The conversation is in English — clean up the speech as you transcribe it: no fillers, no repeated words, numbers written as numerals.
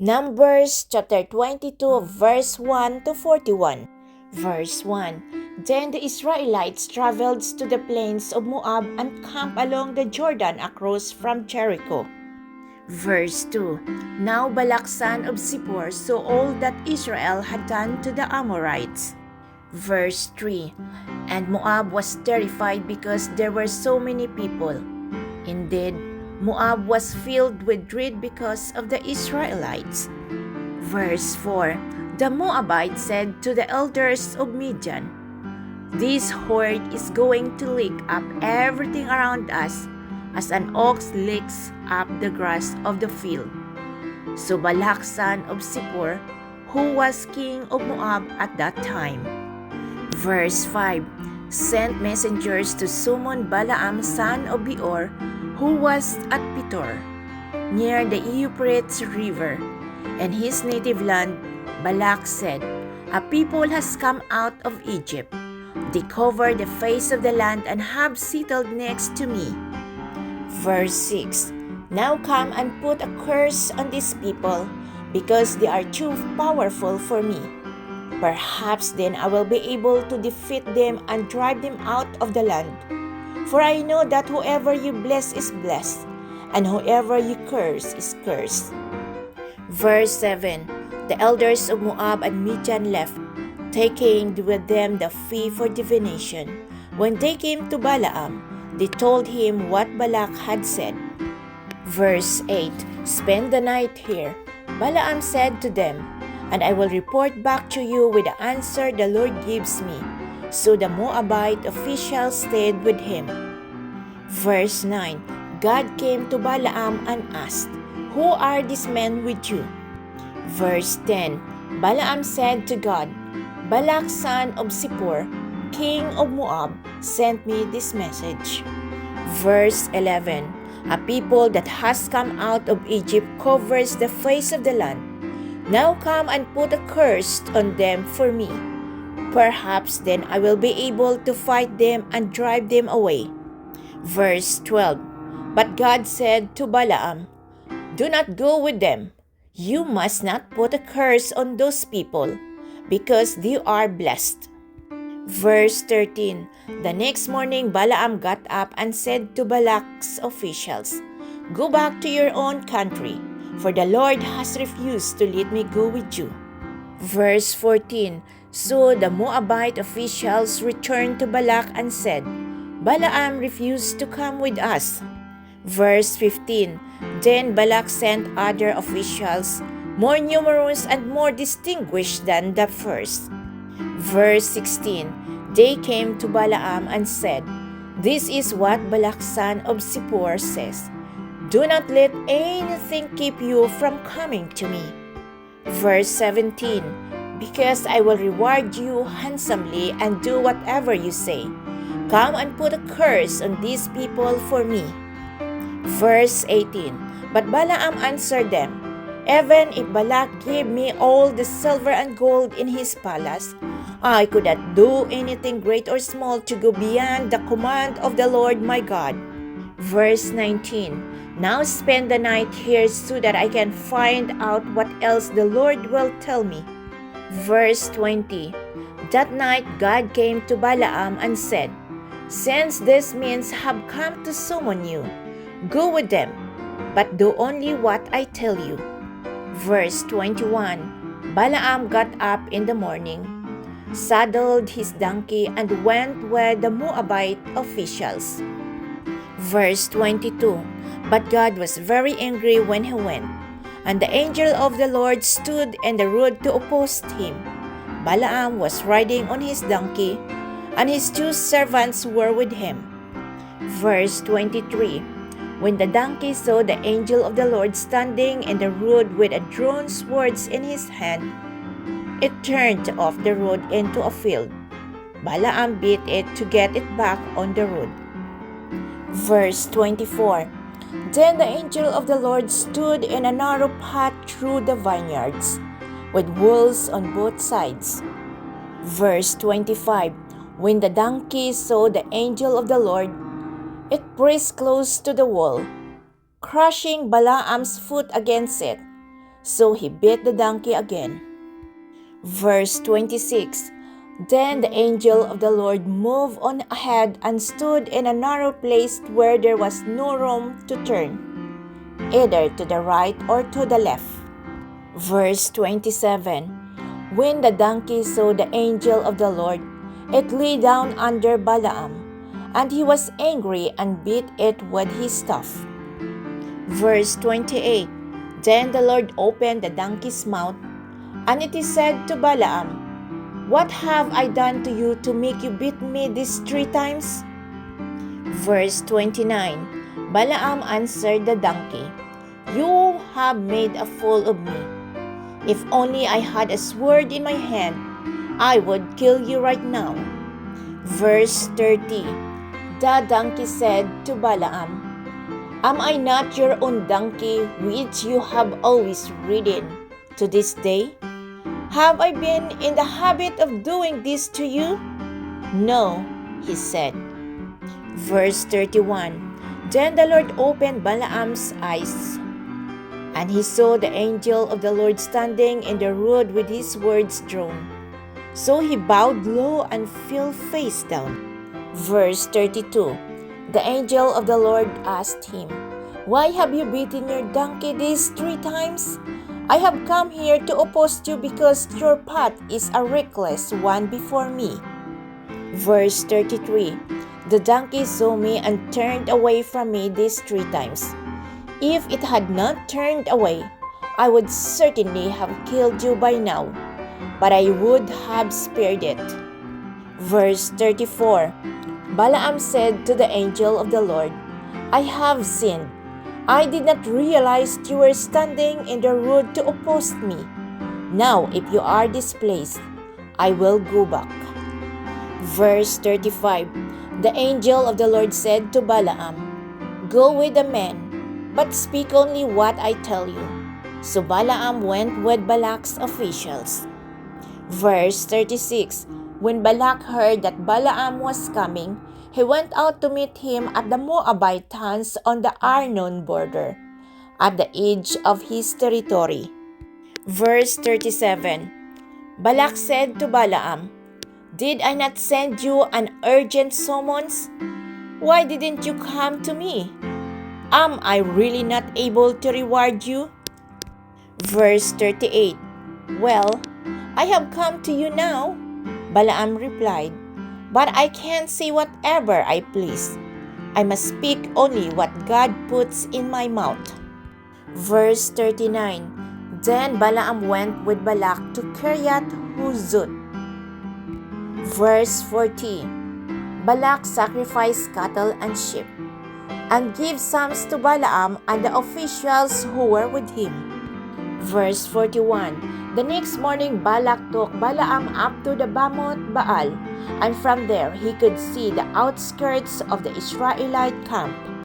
Numbers chapter 22 verse 1 to 41. Verse 1. Then the Israelites traveled to the plains of Moab and camped along the Jordan across from Jericho. Verse 2. Now Balak son of Zippor saw all that Israel had done to the Amorites. Verse 3. And Moab was terrified because there were so many people. Indeed, Moab was filled with dread because of the Israelites. Verse 4. The Moabites said to the elders of Midian, "This horde is going to lick up everything around us, as an ox licks up the grass of the field." So Balak son of Zippor, who was king of Moab at that time, verse 5, sent messengers to summon Balaam son of Beor, who was at Petor, near the Euphrates River, and his native land. Balak said, "A people has come out of Egypt. They cover the face of the land and have settled next to me." Verse 6. Now come and put a curse on these people, because they are too powerful for me. Perhaps then I will be able to defeat them and drive them out of the land. For I know that whoever you bless is blessed, and whoever you curse is cursed. Verse 7. The elders of Moab and Midian left, taking with them the fee for divination. When they came to Balaam, they told him what Balak had said. Verse 8. Spend the night here, Balaam said to them, and I will report back to you with the answer the Lord gives me. So the Moabite officials stayed with him. Verse 9. God came to Balaam and asked, "Who are these men with you?" Verse 10. Balaam said to God, "Balak son of Zippor, king of Moab, sent me this message." Verse 11. A people that has come out of Egypt covers the face of the land. Now come and put a curse on them for me. Perhaps then I will be able to fight them and drive them away. Verse 12. But God said to Balaam, "Do not go with them. You must not put a curse on those people, because they are blessed." Verse 13. The next morning Balaam got up and said to Balak's officials, "Go back to your own country, for the Lord has refused to let me go with you." Verse 14. So the Moabite officials returned to Balak and said, "Balaam refused to come with us." Verse 15. Then Balak sent other officials, more numerous and more distinguished than the first. Verse 16. They came to Balaam and said, "This is what Balak son of Zippor says. Do not let anything keep you from coming to me." Verse 17. Because I will reward you handsomely and do whatever you say. Come and put a curse on these people for me. Verse 18. But Balaam answered them, "Even if Balak gave me all the silver and gold in his palace, I could not do anything great or small to go beyond the command of the Lord my God." Verse 19. Now spend the night here so that I can find out what else the Lord will tell me. Verse 20. That night God came to Balaam and said, "Since these men have come to summon you, go with them, but do only what I tell you." Verse 21. Balaam got up in the morning, saddled his donkey, and went with the Moabite officials. Verse 22. But God was very angry when he went, and the angel of the Lord stood in the road to oppose him. Balaam was riding on his donkey, and his 2 servants were with him. Verse 23. When the donkey saw the angel of the Lord standing in the road with a drawn sword in his hand, it turned off the road into a field. Balaam beat it to get it back on the road. Verse 24. Then the angel of the Lord stood in a narrow path through the vineyards, with walls on both sides. Verse 25. When the donkey saw the angel of the Lord, it pressed close to the wall, crushing Balaam's foot against it. So he beat the donkey again. Verse 26. Then the angel of the Lord moved on ahead and stood in a narrow place where there was no room to turn, either to the right or to the left. Verse 27. When the donkey saw the angel of the Lord, it lay down under Balaam, and he was angry and beat it with his staff. Verse 28. Then the Lord opened the donkey's mouth, and it is said to Balaam, "What have I done to you to make you beat me these 3 times?" Verse 29. Balaam answered the donkey, "You have made a fool of me. If only I had a sword in my hand, I would kill you right now." Verse 30. The donkey said to Balaam, "Am I not your own donkey which you have always ridden to this day? Have I been in the habit of doing this to you?" "No," he said. Verse 31. Then the Lord opened Balaam's eyes, and he saw the angel of the Lord standing in the road with his swords drawn. So he bowed low and fell face down. Verse 32. The angel of the Lord asked him, "Why have you beaten your donkey these 3 times? I have come here to oppose you because your path is a reckless one before me." Verse 33. The donkey saw me and turned away from me these 3 times. If it had not turned away, I would certainly have killed you by now, but I would have spared it. Verse 34. Balaam said to the angel of the Lord, "I have sinned. I did not realize you were standing in the road to oppose me. Now, if you are displeased, I will go back." Verse 35. The angel of the Lord said to Balaam, "Go with the men, but speak only what I tell you." So Balaam went with Balak's officials. Verse 36. When Balak heard that Balaam was coming, he went out to meet him at the Moabites on the Arnon border, at the edge of his territory. Verse 37. Balak said to Balaam, "Did I not send you an urgent summons? Why didn't you come to me? Am I really not able to reward you?" Verse 38. "Well, I have come to you now," Balaam replied, "but I can't say whatever I please. I must speak only what God puts in my mouth." Verse 39. Then Balaam went with Balak to Kiryat Huzot. Verse 40. Balak sacrificed cattle and sheep, and gave sums to Balaam and the officials who were with him. Verse 41. The next morning Balak took Balaam up to the Bamoth Baal, and from there he could see the outskirts of the Israelite camp.